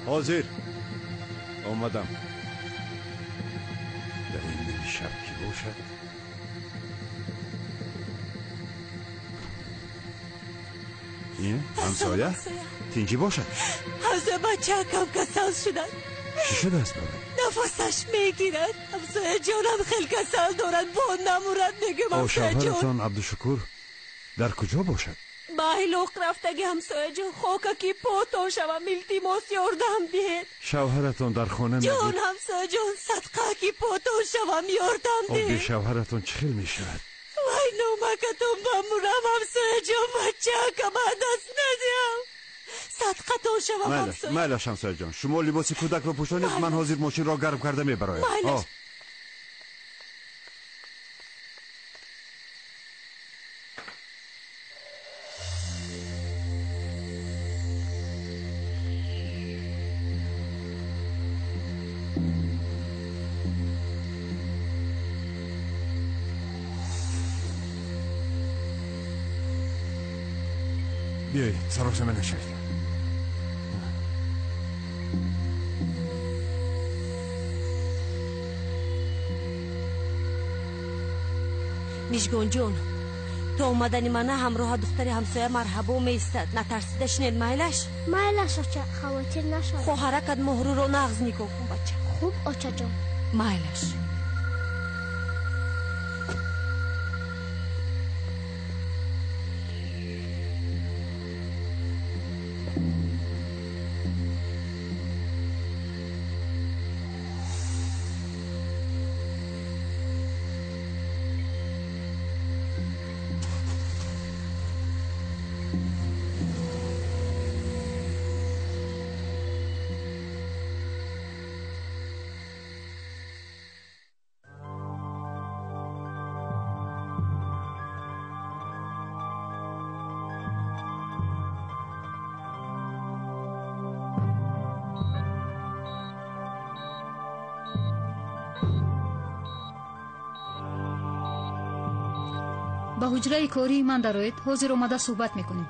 حاضر آمدم. در این نیمه شب کی باشد؟ این همسایه؟ تینجی باشد؟ همسایه بچه کم کسل شدن. چی شده است بابا؟ نفسش میگیرد. همسایه جانم خیلی کسل دارد، با نمورد. نگم همسایه جان. شوهرتان عبدالشکور در کجا باشد؟ باهلوق رفتگی همسایه جان. خوککی پوتو شوم التماس یاردم دهید. شوهرتان در خانه نبود؟ جان همسایه جان صدقه کی پوتو شوم یاردم دهید. به شوهرتان چه خیل می شود؟ وای نومکتون بمورم همسایه جان. بچه که بعد دست ندیم. صدقه تو شوم همسایه. مایلش همسایه جان، شما لباس کودک رو پوشانید. من حاضر ماشین را گرم کرده میبرایم. مایلش. بیایی سراغ من نشید. میشگون جون، تو اومدنی منه همراه دختری همسایه مرحبا میستد. نترسیده شنید مایلش؟ مایلش آچه خواهر نشد. خو حرکت مهرو رو نغز نیکو کن بچه. خوب آچه جان. مایلش. با حجره کاری من دارید. حاضر اومده صحبت میکنیم.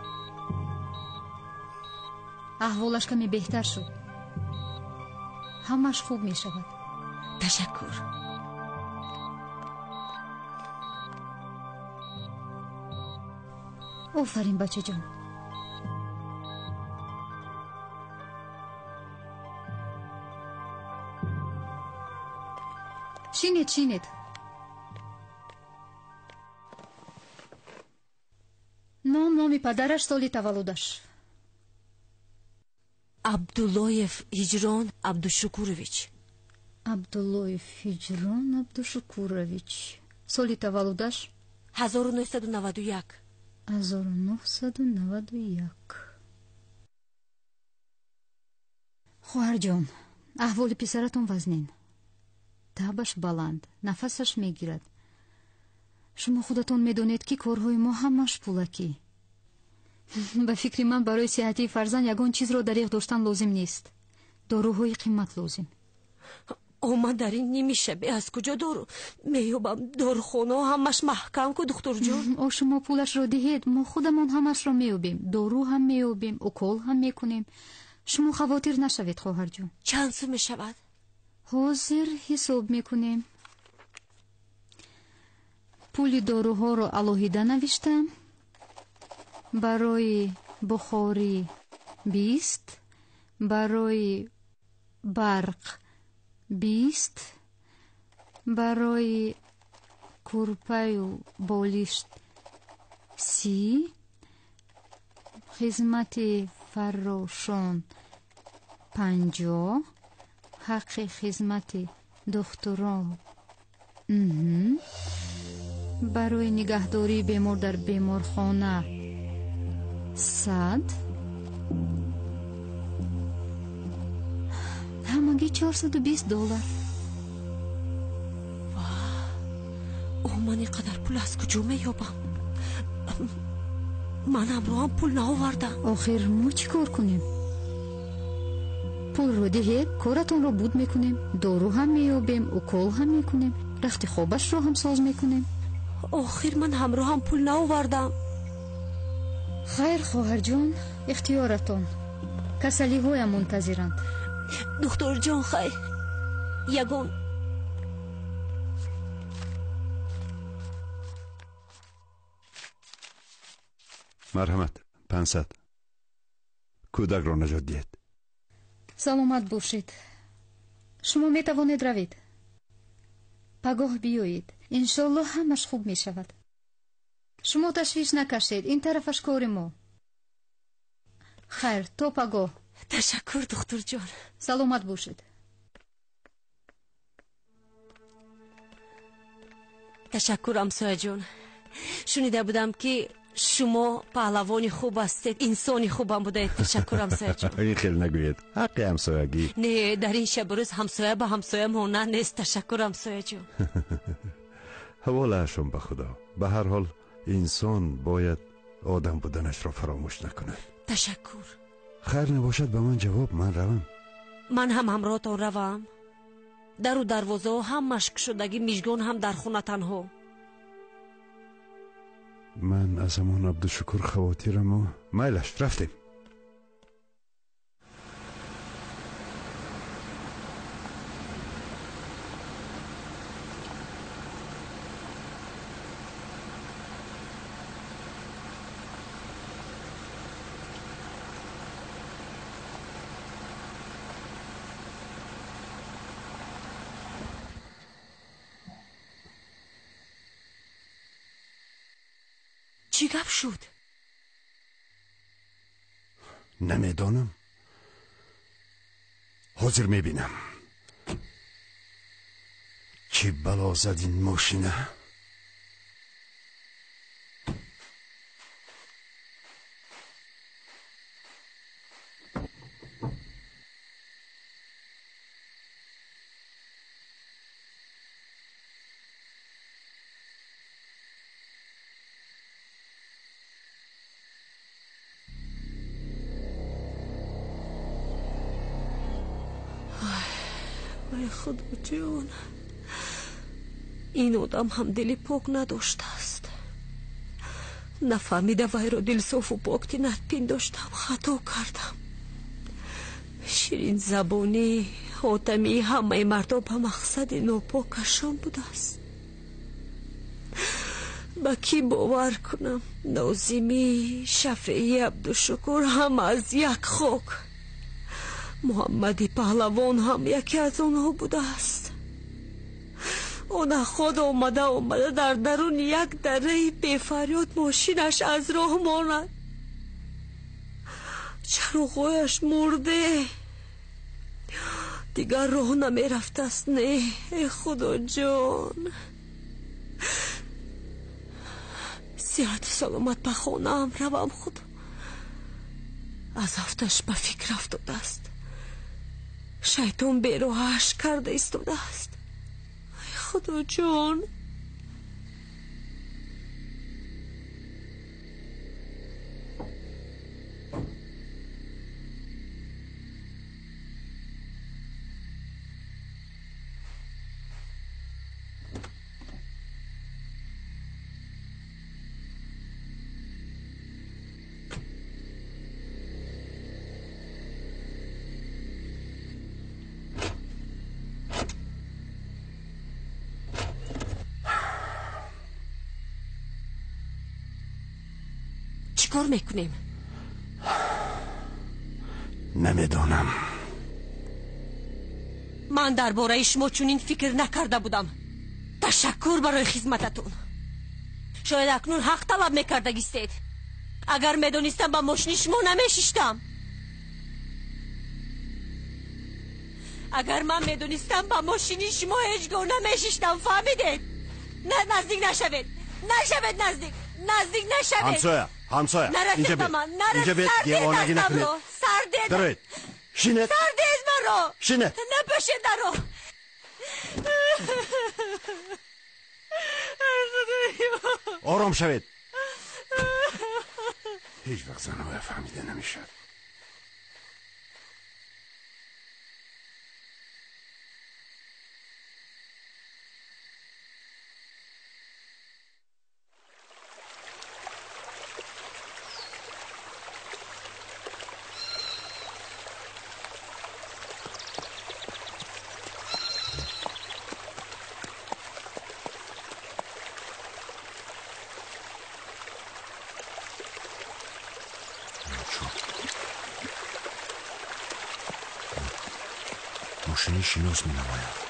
احوالش کمی بهتر شد. همش خوب میشود. تشکر. آفرین بچه جان. شینید. نامی پدرش، سالی تولدش. عبداللهیف هجران عبدالشکورویچ. عبداللهیف هجران عبدالشکورویچ. سالی تولدش 1991. 1991. خواهر جان، احوال پسرتون وزنین. تبش بلند، نفسش میگیرد. شما خودتون میدونید که کارهای ما همش پولکی. به فکر من برای صحتی فرزند یگان چیز رو دریغ داشتن لازم نیست. داروهای قیمت لازم. من در این نیمی شبه از کجا دارو میوبم؟ داروخانه همش محکم که دکتر جان. شما پولش رو دهید، ما خودمون همش رو میوبیم. دارو هم میوبیم، اکول هم میکنیم. شما خواطر نشوید خواهر جان. چند سو میشود؟ حاضر حساب میکنیم. پول داروها رو الهیده نوشتم. برای بخاری 20، برای برق 20، برای کورپای و بالشت 30، خدمت فراشان 50، حق خدمت دکتران برای نگهداری بیمار در بیمارخانه 100، همگی $420. من اینقدر پول از کجا میابم؟ من امروز هم پول نآوردم. آخر ما چی کار کنیم؟ پول رو دهید، کارتون رو بود میکنیم. دارو هم میابیم، اکول هم میکنیم، رخت خوابش رو هم ساز میکنیم. آخر من همراه هم پول نآوردم. خیر خواهر جون، اختیارتون. کسلی های منتظرند. دکتر جان خیر یگون مرحمت 500 کودک را نجات دید. саломат бошед. шумо метавонед равед. пагоҳ биёед. иншоаллоҳ ҳамаш хуб мешавад. шумо ташвиш накашед. ин тарафаш кори мо. хайр, то пагоҳ. تشکر دکتر جان. саломат бошед. تشکر همسایه جان. شنیده بودم که شما پهلوانی خوب هستید، انسانی خوب هم بودید. تشکر همسایه جان. این خیلی نگوید، حق همسایگی. نه، در این شب روز همسایه به همسایه مانند نیست. تشکر همسایه جان. حواله‌شون به خدا. به هر حال انسان باید آدم بودنش را فراموش نکند. تشکر. خیر نباشد به من جواب، من روم. من هم همراهتان روم. در و دروازه ها هم مشک شدگی، میژگان هم در خونه تنها. من از همان عبدالشکر خواتیرم و میلش رفتیم. چی گپ شد؟ نمیدانم. حاضر میبینم. چی بلا زد این ماشینه؟ ای خدا جان، این آدم هم دل پاک نداشته است. نفهمیده وی را دل صاف و پاک نپنداشتم. خطا کردم. شیرین زبانی حاتمی همه مردا به مقصد ناپاکشان بوده است. با کی باور کنم؟ نازمی، شفیعی، عبدالشکر هم از یک خاک. محمدی پهلوان هم یکی از آنها بوده است. آن خود آمده در درون یک دره بی فریاد ماشینش از راه ماند. چراغ‌هایش مرده، دیگر راه نمی رفته است. نه ای خدا جان، صحت سلامت به خانه هم روم. خدا از هفتش به فکر افتاده است. شیطان بیروهش کرده ایستاده است. ای خدا جان. چیکار میکنیم؟ نمیدانم. من درباره شما چنین فکر نکرده بودم. تشکر برای خدمتتون. شاید اکنون حق طلب میکردگیستید. اگر میدونستم با ماشین شما نمیشیشتم. اگر من میدونستم با ماشین شما هیچگاه نمیشیشتم. فهمیدید؟ نزدیک نشوید. نزدیک نشوید. همسایه اینجا بید. اینجا بید. دیوانگی نکنید. سردید. دارید شینت. سردید مرا. شینت. نپشید درو. آرام شوید. هیچ وقت زنها فهمیده نمیشه. روشنی شینوس می نماید.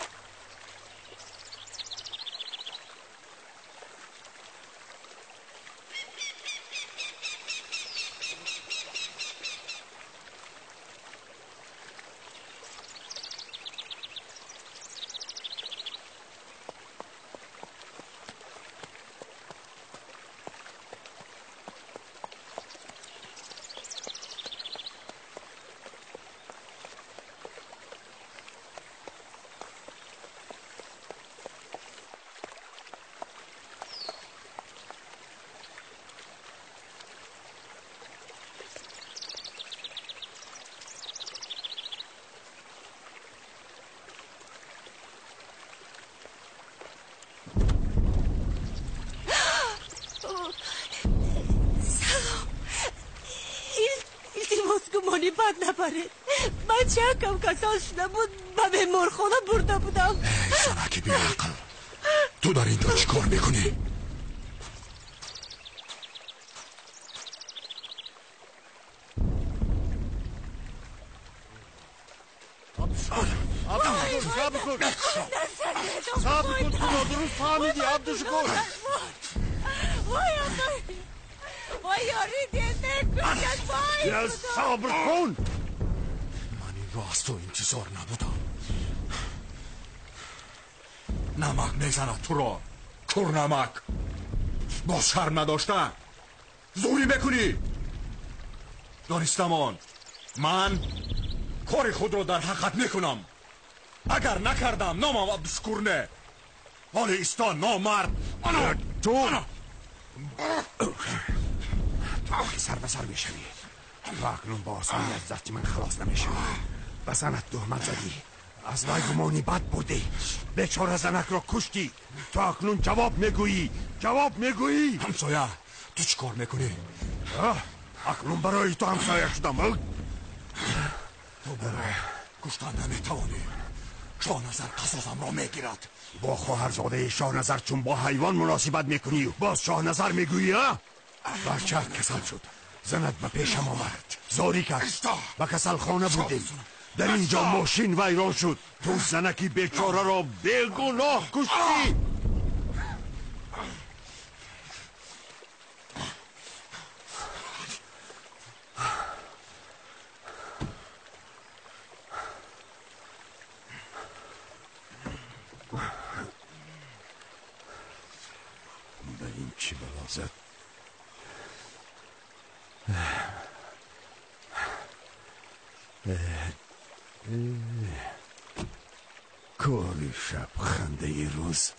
گمانی بد نبرید. من چه کم کسان شده بود و به مرخانه برده بودم. زنک بی عقل، تو در اینجا چی کار میکنی؟ صبر کن تو درست فهمیدی عبدالشکور. وای یاری دیده کشت وای صبر کن. من این رو از تو انتظار نبودم. نمک میزند تو را، کور نمک. باز شرم نداشتن زوری بکنی. دانستمان من کار خود را در حقت میکنم. اگر نکردم نامم عبدالشکور نه، حال ایستا نامرد. تو سر به سر میشوی و اکنون با آسانی از دست من خلاص نمیشوی. و زنت تهمت زدی، از وی گمانی بد بودی، بیچاره زنک را کشتی. تو اکنون جواب میگویی. همسایه تو چی کار میکنی؟ اکنون برای تو همسایه شدم. تو برای کشتن نمیتوانی. شاه نظر قصاصم را میگیرد. با خواهرزاده شاه نظر چون با حیوان مناسبت میکنی باز شاه نظر میگویی؟ بچه کسل شد، زنت به پیشم آمد، زاری کرد و کسل خانه بودیم. در اینجا ماشین ویران شد، تو زنکی بیچاره را بیگناه کشتی. به این چی بلازد؟ کاری شب خنده ای روز.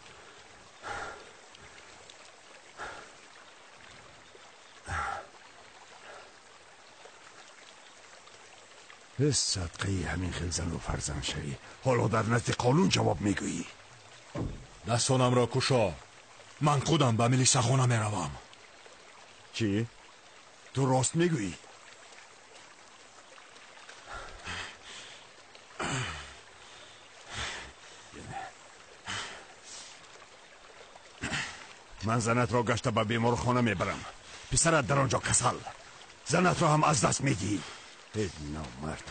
صدقه همین خلزن و فرزند شوی، حالا در نزد قانون جواب میگویی. دستانم را کشا، من خودم به ملیسا خانه میروم. چی؟ تو راست میگویی؟ من زنت را گشته به بیمار خانه میبرم. پسرت در آنجا کسل، زنت را هم از دست میدی. ای نامرد.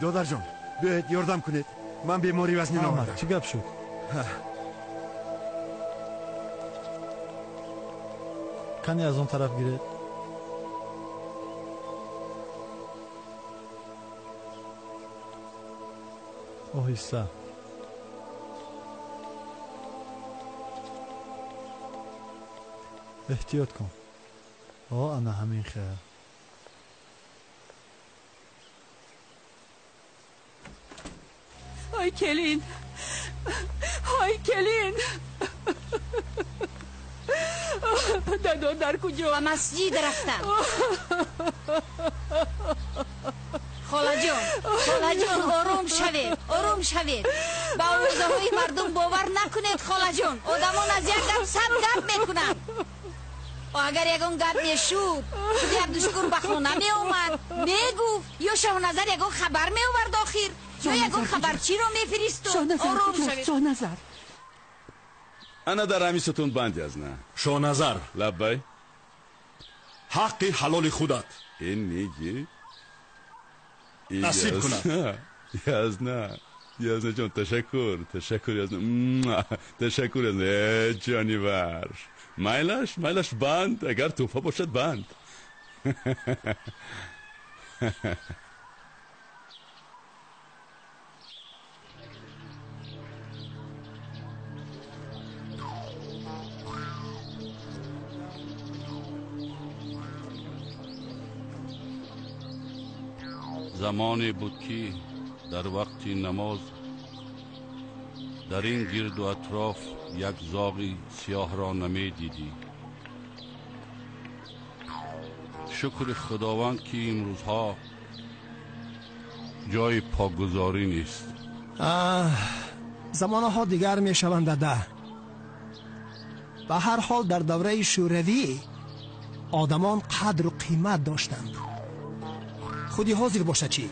دادر جان بیایید یاردم کنید من بیماری وزنین آمدم چی گپ شد؟ کنی از اون طرف گیرید آهسته احتیاط کن انا همین خیر های کلین های کلین دادو در کجا؟ و مسجد رفتم خاله جان آروم شوید با اوضاع های مردم باور نکنید خاله جان آدمان از یک گپ 100 گپ میکنن و اگر یکون گپ میشود خودی عبدالشکور به خونه میومد میگفت یا شاهنظر یکون خبر میآورد آخر یا یکون خبرچی رو میفرستاد آروم شوید شاهنظر انا در همی ستون بندی از نه شاه نظر لبای حق حلال خودت این میگی نصیب کنم یزنه جان تشکر یزنه تشکر یزنه جانیور مایلش بند اگر توفه باشد بند زمانی بود که در وقت نماز در این گرد و اطراف یک زاغی سیاه را نمی دیدی. شکر خداوند که این روزها جای پاگذاری نیست. زمانها دیگر می شوند داده. به هر حال در دوره شوروی آدمان قدر و قیمت داشتند. خودی حاضر باشه چی؟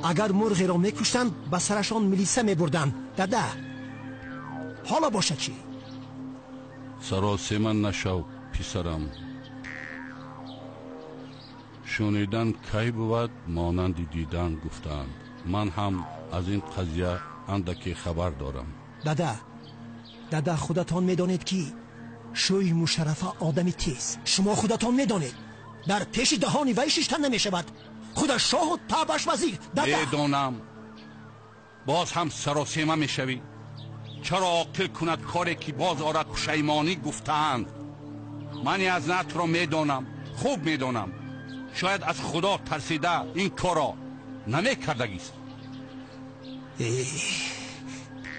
اگر مرغی را میکشتند به سرشان ملیسه میبردند داده. حالا باشه چی؟ سراسیمه نشو پسرم. شنیدن کی بود مانند دیدن گفتند. من هم از این قضیه اندکی خبر دارم. داده خودتان میدانید که شوی مشرفه آدمی تیز. شما خودتان میدانید در پیش دهانی وی شیشتن نمیشود. خود شاه و تابش وزیر میدانم. باز هم سراسیمه میشوی. چرا عاقل کند کاری که باز آرد پشیمانی گفتند. من از نت را میدانم، خوب میدانم. شاید از خدا ترسیده این کارا نمیکردگیست.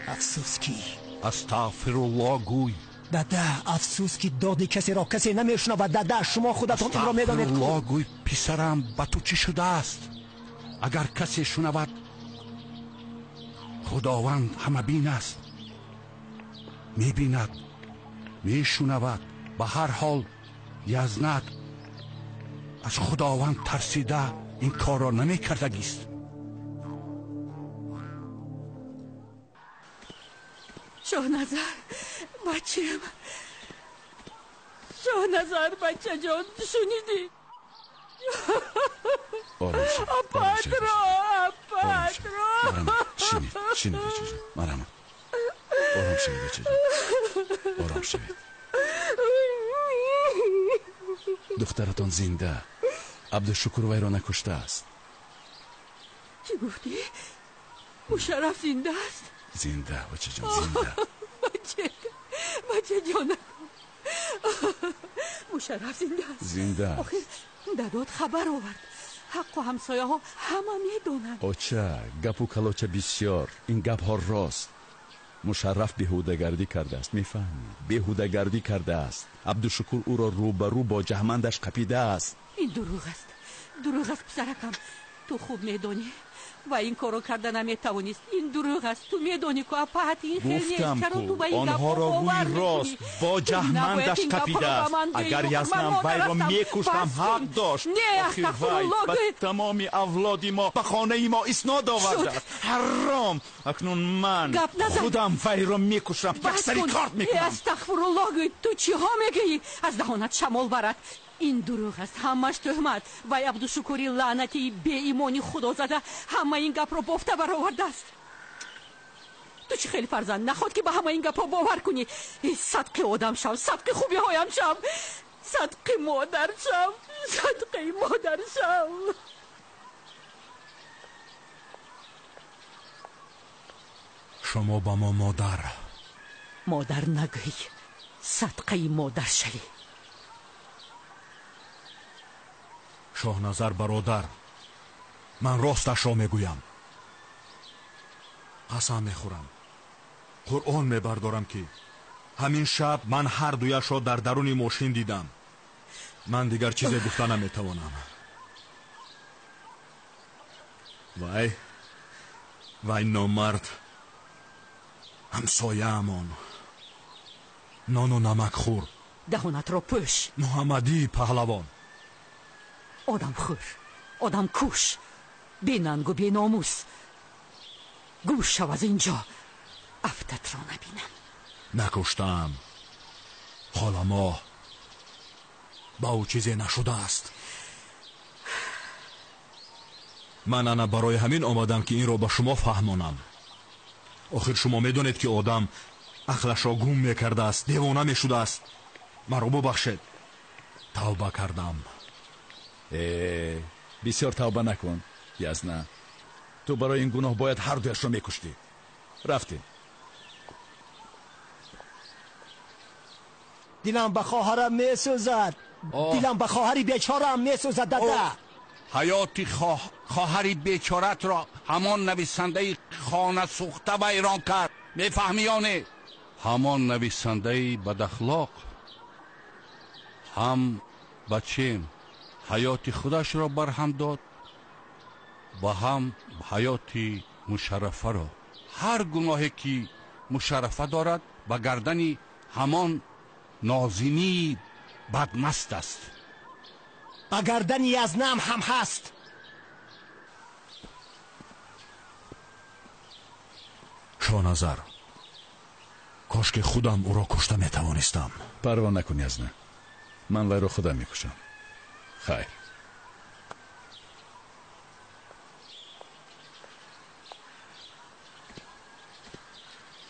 افسوس کی استغفرالله گوی. داده افسوس که دادی کسی را کسی نمیشنود. داده شما خودتان این را میدانید. استغفرالله گوی پسرم. با تو چی شده است؟ اگر کسی شنود خداوند همه بین است. میبیند میشنود. به هر حال یزند از خداوند ترسیده این کار را نمیکردگیست. شاه نظر بچیم. شاه نظر بچه جان شنیدی؟ آرام شد. شنیدی چیزی مرم. آرام شد بچه جان. آرام شد. دخترتان زنده. عبدالشکور وی را نکشته است. چی گفتی؟ مشرف زنده است؟ زنده بچه جان زنده. بچه جان مشرف زنده است. زنده است. آخه دادات خبر آورد. حق و همسایه ها همه میدونن. اوچه گپ و کلوچه بسیار. این گپ ها راست. مشرف بیهوده‌گردی کرده است. میفهمی؟ بیهوده‌گردی کرده است. عبدالشکور او را روبرو با جهمندش قپیده است. این دروغ است پسرکم. تو خوب میدونی و این کارو کرده نمیتوانیست. این دروغ است. تو میدونی که اپاهت این خیلی نیست. گفتم کو آنها را روی راست با جهمندش قپیده است. اگر یزنم وی را میکشتم حق داشت. آخی وی به تمام اولادی ما به خانه ما اسناد آورده است. حرام. اکنون من خودم وی را میکشم. یک سری کارت میکنم. استغفرالله. تو چی ها میگی؟ از دهانت شمال برد. این دروغ است، همش تهمت. وای عبدالشکوری لعنتی بی ایمانی خدا زده همه این گپ رو بافته برآورده است. تو چی خیلی فرزند نخواد که به همه این گپ باور کنی؟ صدقه آدم شم، صدقه خوبی هایم شم، صدقه مادر شم، صدقه مادر شم. شما با ما مادر نگوی، صدقه مادر شوی. شاه نظر برادر، من راستش را میگویم. قسم میخورم، قرآن میبردارم که همین شب من هر دویش را در درون ماشین دیدم. من دیگر چیزی گفته نمیتوانم. وای نامرد، همسایه امان، نان و نمک خور، دهانت را پوش، محمدی پهلوان، آدم خور، آدم کوش، بی ننگ و بی ناموس. گوش شو از اینجا، افتت را نبینم. نکشتم خالما، با او چیزی نشده است. من انا برای همین آمدم که این را به شما فهمانم. آخر شما میدونید که آدم عقلش را گم میکرده است، دیوانه میشده است. مرا ببخشید، توبه کردم. بسیار توبه نکن یزنه، تو برای این گناه باید هر دویش را میکشتی. رفتیم. دلم به خواهرم میسوزد، دلم به خواهری بیچارم میسوزد. دادا حیاتی خواهری بیچارت را همان نویسنده خانه سوخته ویران کرد. میفهمی یا نه؟ همان نویسنده بد اخلاق هم بچیم حیات خودش را برهم داد و هم حیات مشرفه را. هر گناهی که مشرفه دارد به گردن همان نازنی بدمست است. به گردن یزنم هم هست. شاه نظر، کاش که خودم او را کشته میتوانستم. پروا نکن یزنه، من وی را خودم میکشم. خیر.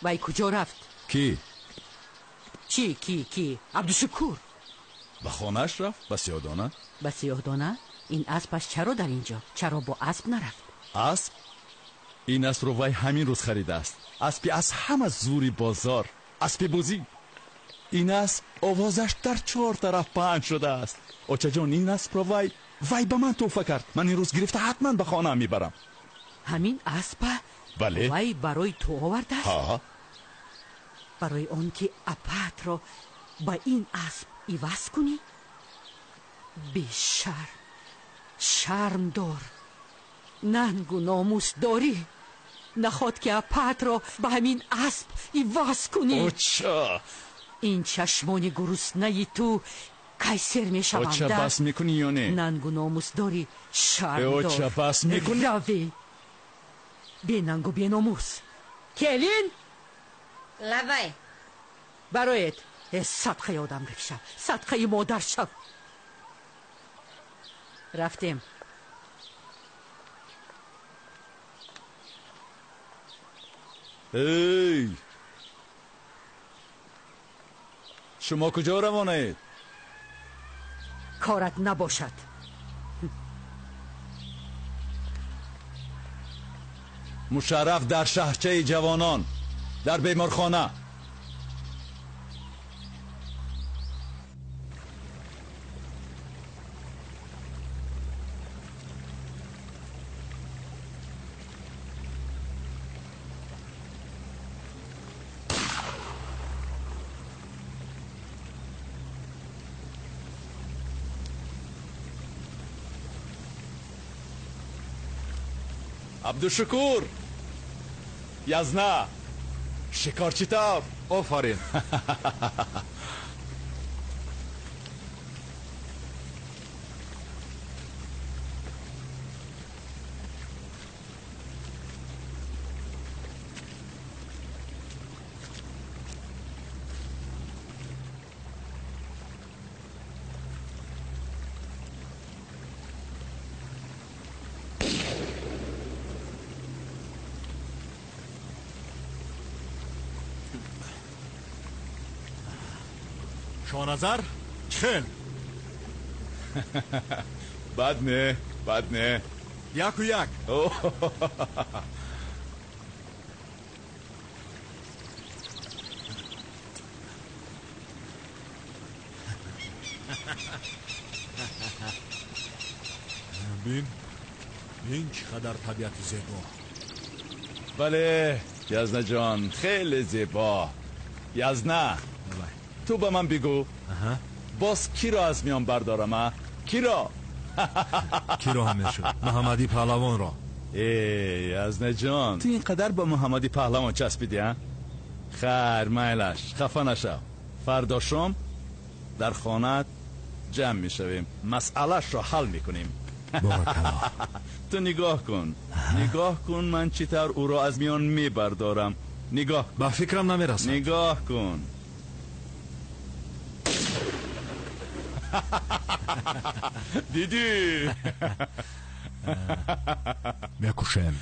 وی کجا رفت؟ کی؟ چی کی؟ عبدالشکور به خانهش رفت؟ به سیاهدانه؟ به سیاهدانه؟ این اسبش چرا در اینجا؟ چرا با اسب نرفت؟ اسب؟ این اسب رو وی همین روز خریده است. اسبی از همه زوری بازار، اسب بوزی. این اسب آوازش در 4 طرف پهن شده است. آچه جان، این اسب رو وی به من تحفه کرد. من این روز گرفته حتما به خانه میبرم. همین اسب؟ بله. وی برای تو آورده است؟ ها. برای آن که اپت را با این اسب عوض کنی؟ شرم دار، ننگ و ناموس داری. نخواد که اپت را به همین اسب عوض کنی. اوچا این چشمان گرسنه تو کیسر می شوند. اوچا بس میکنی یا نه؟ ننگ و ناموس داری، شرم دار. اوچا بس میکنی؟ روی بی ننگ و بی ناموس. کلین لوی برایت صدقه آدم بکشم، صدقه مادر شم. رفتیم. ای شما کجا روانه اید؟ کارت نباشد. مشرف در شهرچه جوانان در بیمارخانه. عبدالشکور، یزنه، شکارچی تاف. آفرین. شاهنظر چخل بد نه یک و یک بین چقدر طبیعت زیبا. بله یزنه جان خیلی زیبا. یزنه تو به من بگو باز کی را از میان بردارم؟ کی را همیشه محمدی پهلوان را. یزنه جان تو اینقدر با محمدی پهلوان چسبیدی ها؟ خیر میلش خفه نشو. فردا شام در خانه جمع میشویم مسئلهش را حل میکنیم. تو نگاه کن من چطور او را از میان میبردارم. نگاه با فکرم نمیرسد. نگاه کن دیدی میکشم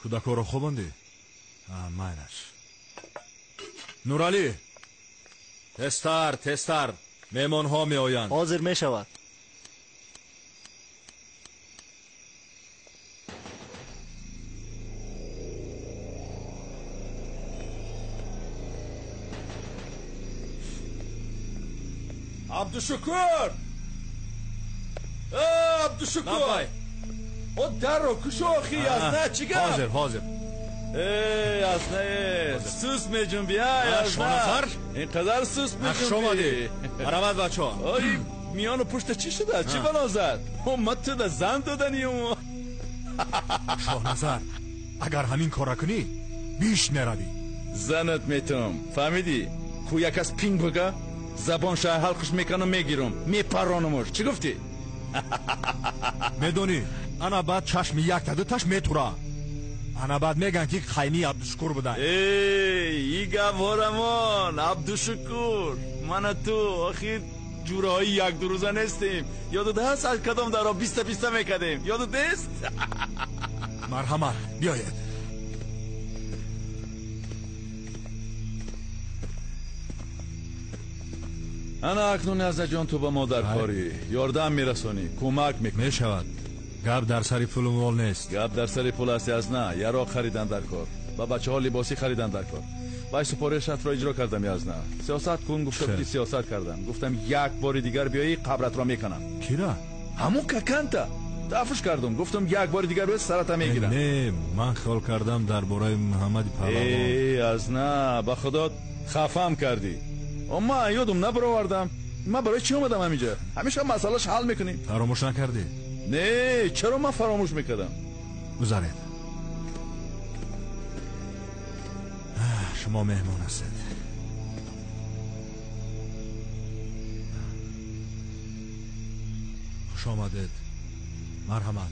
کودکو رو خوبوندی؟ ماینش نورالی تستر میمون ها می آیند. حاضر می شود. عبدالشکر او در رو کشو آخی یزنه چیگم؟ حاضر یزنه سوس می جنبی یزنه اینقدر سوس می جنبی برامد بچه ها آی میان و پشت چی شده؟ چی بنازد؟ اومد تو ده زن دادنی اون شاهنظر اگر همین کار کنی بیش نروی. زنت میتونم فهمیدی؟ خو یک از پینگ بگه زبان شای حلقش میکنم میگیرم میپرانمش. چی گفتی؟ میدونی انا بعد چشم یک تا دو تاش میتورا. انا بعد میگن که خیمی عبدالشکر بودن. ای گوارمان عبدالشکر من تو آخی جورایی یک دو روزه نیستیم. یادت هست از کدام در را بیسته میکدیم؟ یادت نیست؟ مرحمت بیاید. انا اکنون یزنه جان تو با ما در کاری یاردم میرسونی کمک میکنی. میشود. گپ در سری پول مول نیست. گپ در سری پول است یزنه. یراق خریدن در کار و بچه ها لباسی خریدن در کار. باید سپارشت را اجرا کردم یزنه. سیاست کن گفته بودی سیاست کردم. گفتم یک بار دیگر بیایی قبرت را میکنم. کی را؟ همون ککنتا دفعش کردم. گفتم یک بار دیگر بیایی سرت میگیرم. نه من خیال کردم در برای محمد پهلوان. یزنه با خدا خفم کردی. اما یادم نبروردم. من برای چی اومدم همینجا؟ همیشه مسئلهش حل میکنیم. فراموش نکردی؟ نه چرا من فراموش میکردم؟ گذارید. شما مهمان هستید. خوش آمدید. مرحمت.